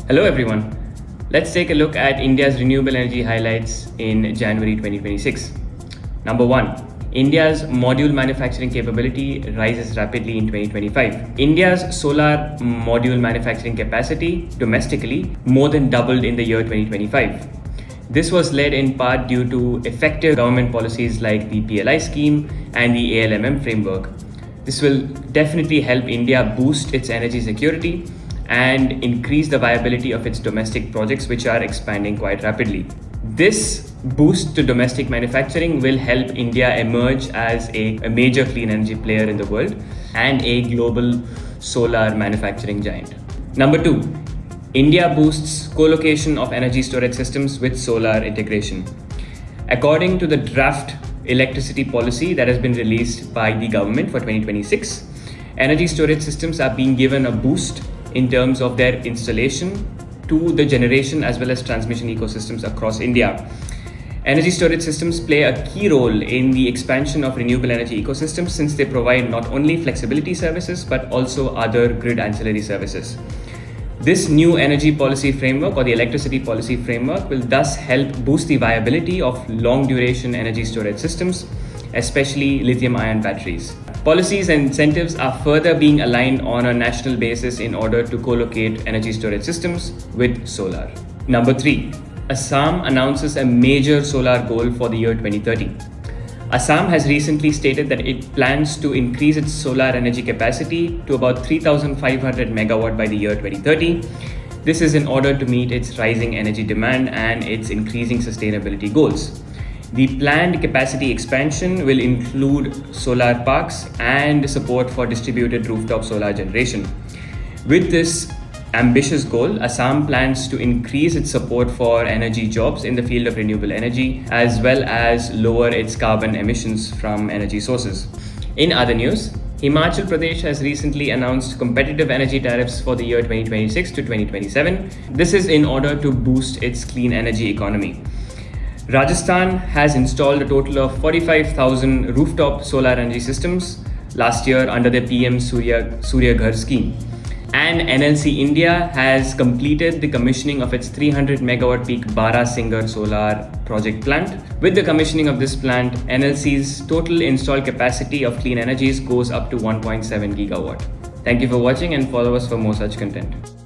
Hello everyone. Let's take a look at India's renewable energy highlights in January 2026. Number 1. India's module manufacturing capability rises rapidly in 2025. India's solar module manufacturing capacity domestically more than doubled in the year 2025. This was led in part due to effective government policies like the PLI scheme and the ALMM framework. This will definitely help India boost its energy security and increase the viability of its domestic projects, which are expanding quite rapidly. This boost to domestic manufacturing will help India emerge as a major clean energy player in the world and a global solar manufacturing giant. Number 2, India boosts co-location of energy storage systems with solar integration. According to the draft electricity policy that has been released by the government for 2026, energy storage systems are being given a boost in terms of their installation to the generation as well as transmission ecosystems across India. Energy storage systems play a key role in the expansion of renewable energy ecosystems since they provide not only flexibility services but also other grid ancillary services. This new energy policy framework or the electricity policy framework will thus help boost the viability of long duration energy storage systems, especially lithium-ion batteries. Policies and incentives are further being aligned on a national basis in order to co-locate energy storage systems with solar. Number 3. Assam announces a major solar goal for the year 2030. Assam has recently stated that it plans to increase its solar energy capacity to about 3,500 megawatt by the year 2030. This is in order to meet its rising energy demand and its increasing sustainability goals. The planned capacity expansion will include solar parks and support for distributed rooftop solar generation. With this ambitious goal, Assam plans to increase its support for energy jobs in the field of renewable energy as well as lower its carbon emissions from energy sources. In other news, Himachal Pradesh has recently announced competitive energy tariffs for the year 2026 to 2027. This is in order to boost its clean energy economy. Rajasthan has installed a total of 45,000 rooftop solar energy systems last year under the PM Surya Ghar scheme. And NLC India has completed the commissioning of its 300 megawatt peak Barasinger solar project plant. With the commissioning of this plant, NLC's total installed capacity of clean energies goes up to 1.7 gigawatt. Thank you for watching and follow us for more such content.